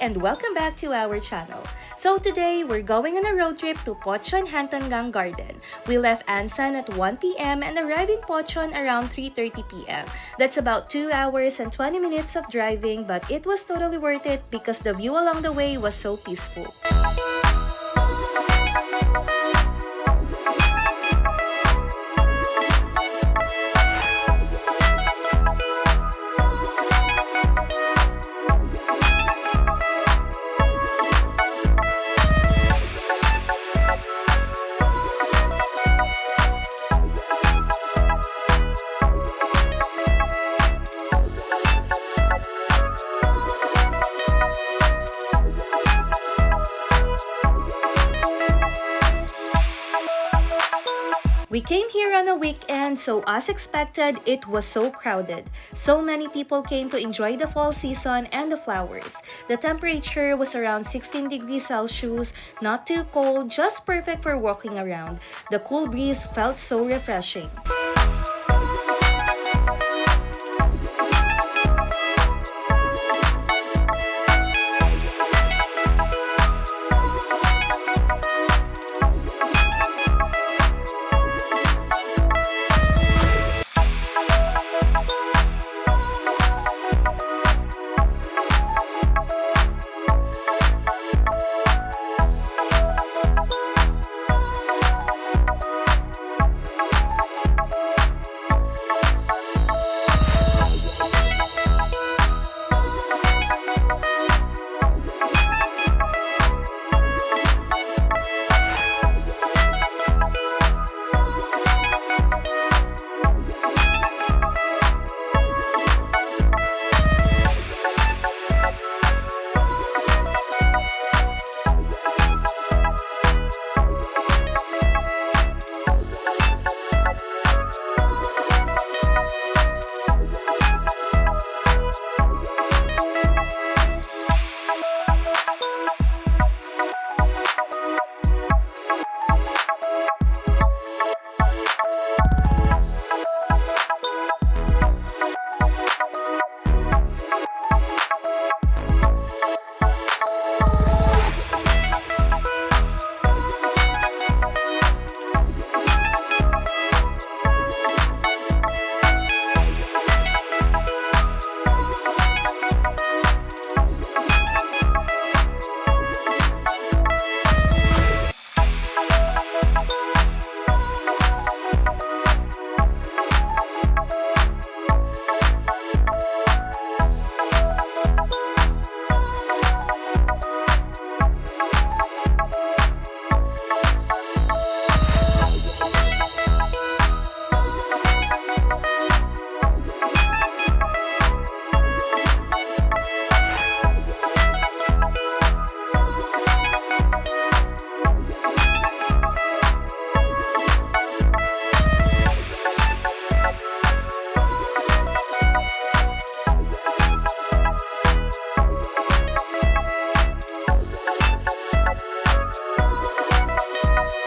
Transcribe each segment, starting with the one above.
and welcome back to our channel. So today, we're going on a road trip to Pocheon Hantangang Garden. We left Ansan at 1 p.m. and arrived in Pocheon around 3:30 p.m. That's about 2 hours and 20 minutes of driving, but it was totally worth it because the view along the way was so peaceful. We came here on a weekend, so as expected, it was so crowded. So many people came to enjoy the fall season and the flowers. The temperature was around 16 degrees Celsius, not too cold, just perfect for walking around. The cool breeze felt so refreshing.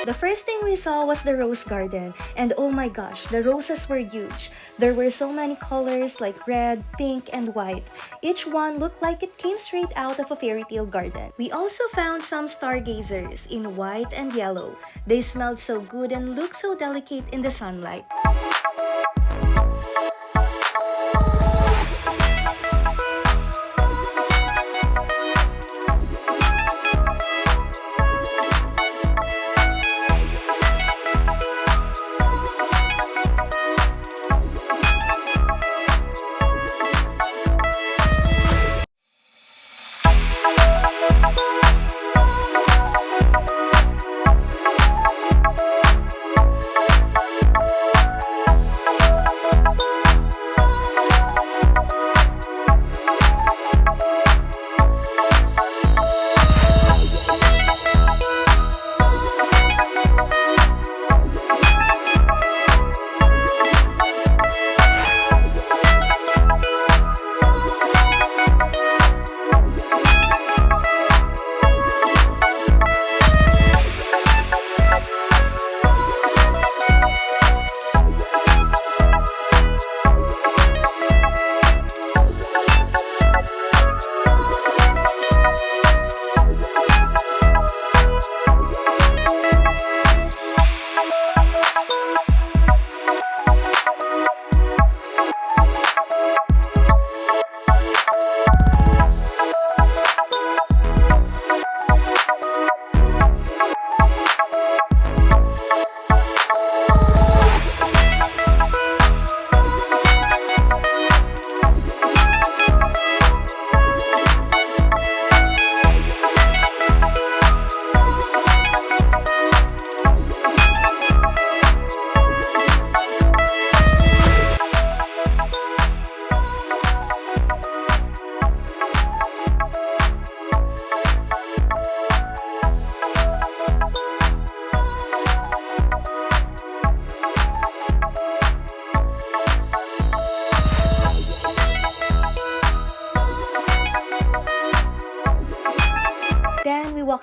The first thing we saw was the rose garden, and oh my gosh, the roses were huge. There were so many colors like red, pink, and white. Each one looked like it came straight out of a fairy tale garden. We also found some stargazers in white and yellow. They smelled so good and looked so delicate in the sunlight.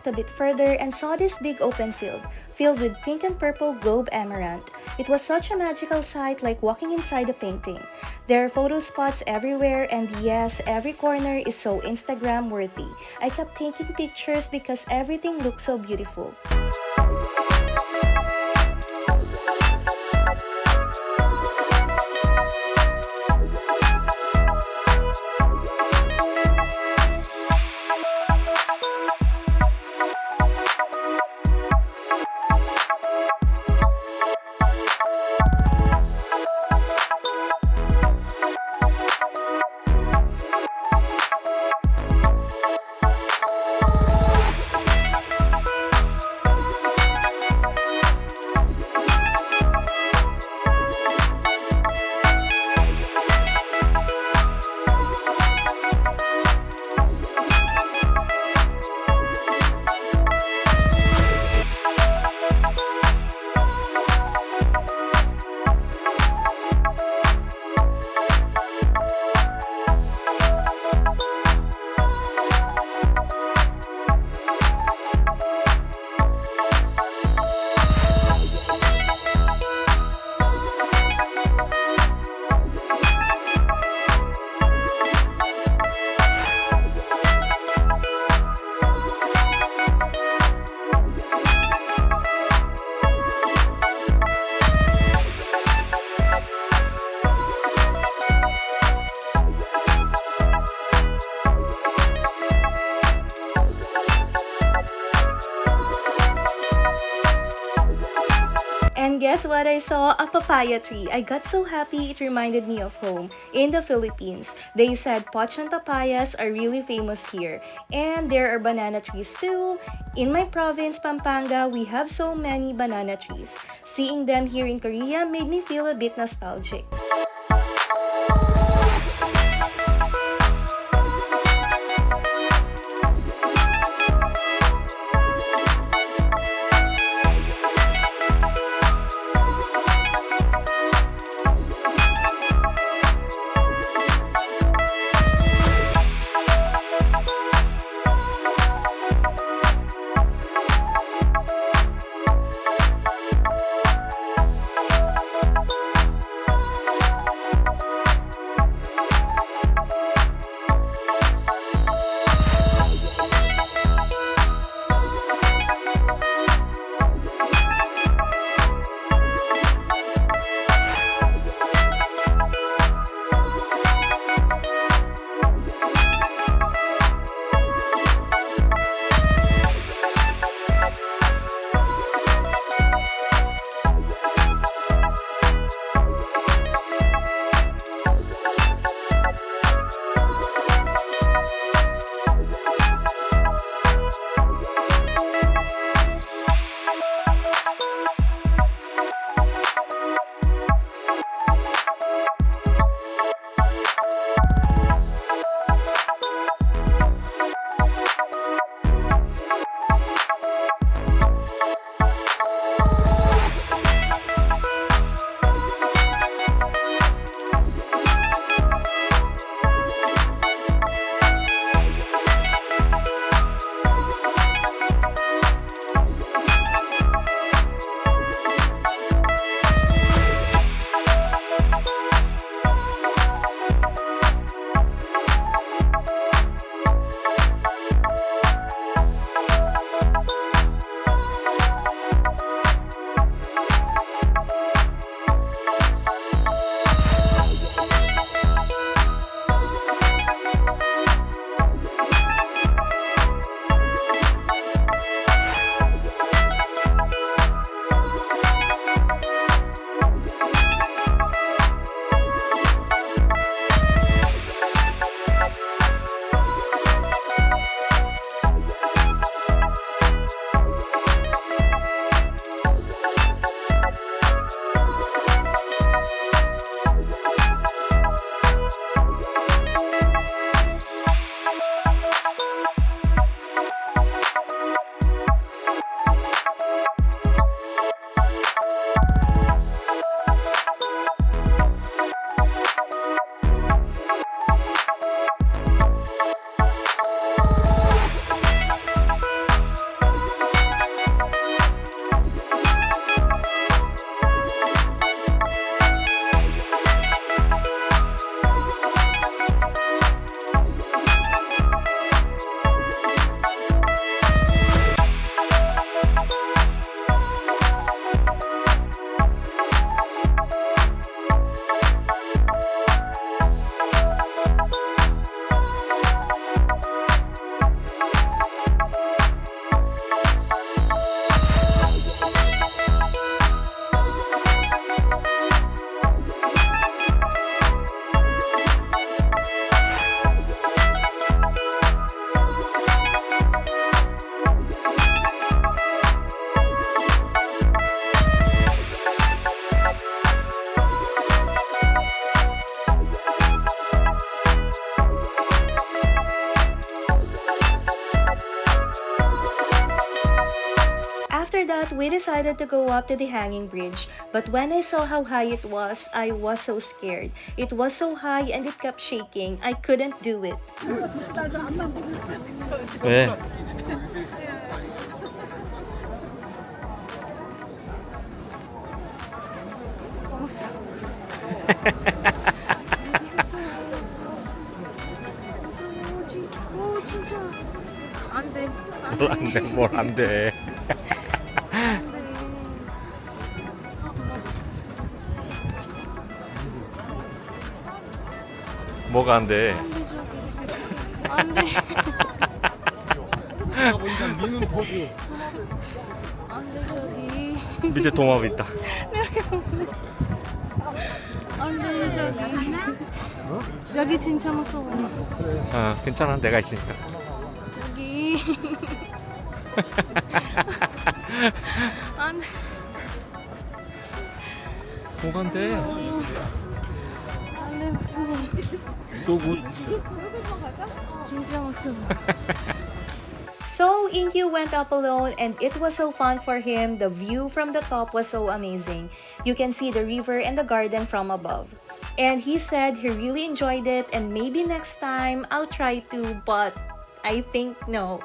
walked a bit further and saw this big open field, filled with pink and purple globe amaranth. It was such a magical sight, like walking inside a painting. There are photo spots everywhere, and yes, every corner is so Instagram worthy. I kept taking pictures because everything looked so beautiful. And guess what I saw? A papaya tree. I got so happy it reminded me of home in the Philippines. They said Pocheon papayas are really famous here. And there are banana trees too. In my province, Pampanga, we have so many banana trees. Seeing them here in Korea made me feel a bit nostalgic. After that, we decided to go up to the hanging bridge. But when I saw how high it was, I was so scared. It was so high and it kept shaking. I couldn't do it. 왜? 진짜 안 돼. 뭘 안 돼, 뭘 안 돼. 뭐가 안 돼? 안 돼. 안 돼, 저기. 밑에 동화가 있다. 안 돼, 저기. 여기 진짜 무서워. 괜찮아, 내가 있으니까. 저기. 안 돼. 뭐가 안 돼? 안 돼, 무서워. 또 뭐? 진짜 무서워. So, Inkyu went up alone and it was so fun for him. The view from the top was so amazing. You can see the river and the garden from above. And he said he really enjoyed it and maybe next time I'll try to, but I think no.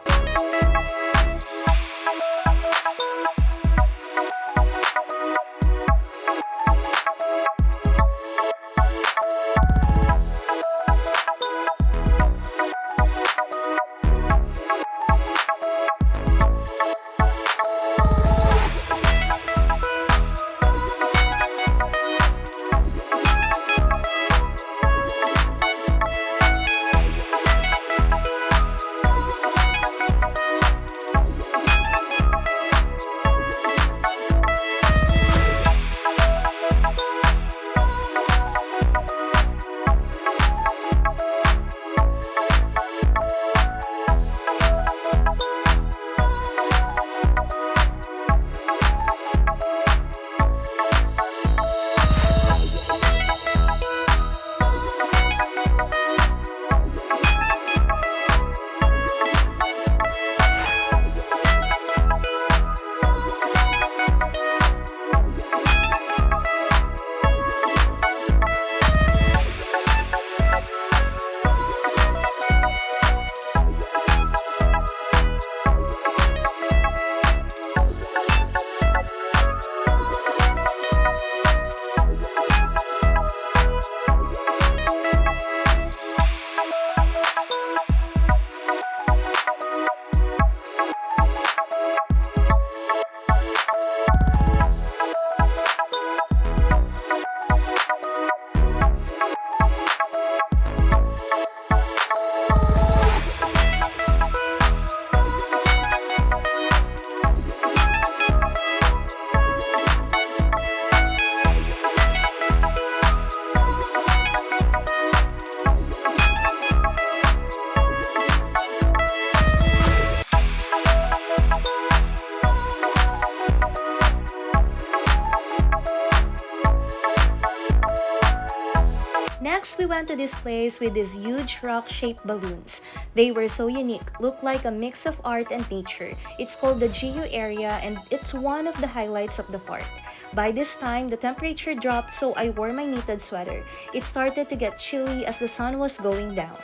Next, we went to this place with these huge rock-shaped balloons. They were so unique, looked like a mix of art and nature. It's called the Kyu Ery and it's one of the highlights of the park. By this time, the temperature dropped so I wore my knitted sweater. It started to get chilly as the sun was going down.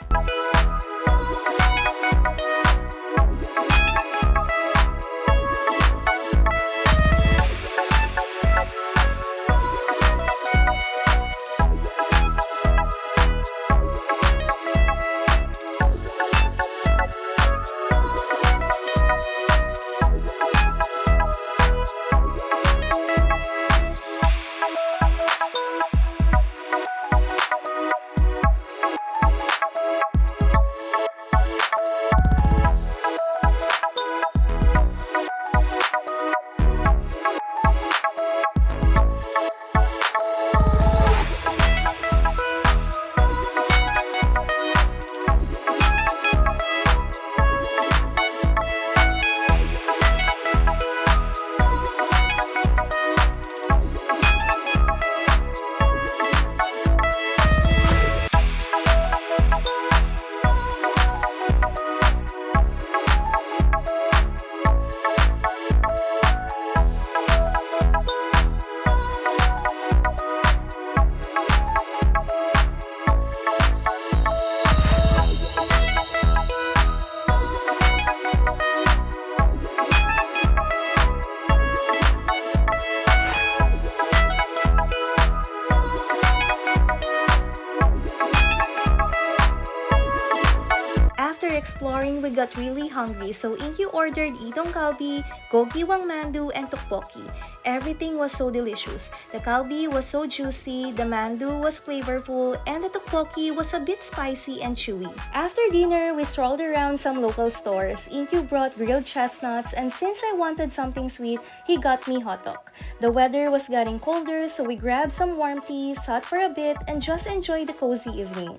exploring, we got really hungry, so Inkyu ordered idong galbi, gogiwang mandu, and tteokbokki. Everything was so delicious. The galbi was so juicy, the mandu was flavorful, and the tteokbokki was a bit spicy and chewy. After dinner, we strolled around some local stores. Inkyu brought grilled chestnuts, and since I wanted something sweet, he got me hotdog. The weather was getting colder, so we grabbed some warm tea, sat for a bit, and just enjoyed the cozy evening.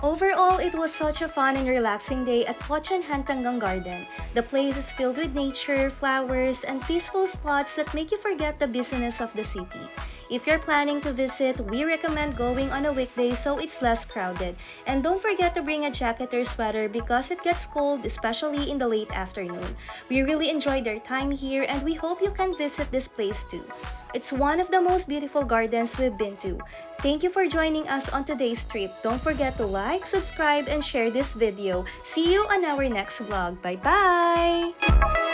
Overall, it was such a fun and relaxing day at Pocheon Hantangang Garden. The place is filled with nature, flowers, and peaceful spots that make you forget the busyness of the city. If you're planning to visit, we recommend going on a weekday so it's less crowded. And don't forget to bring a jacket or sweater because it gets cold, especially in the late afternoon. We really enjoyed our time here and we hope you can visit this place too. It's one of the most beautiful gardens we've been to. Thank you for joining us on today's trip. Don't forget to like, subscribe, and share this video. See you on our next vlog. Bye-bye!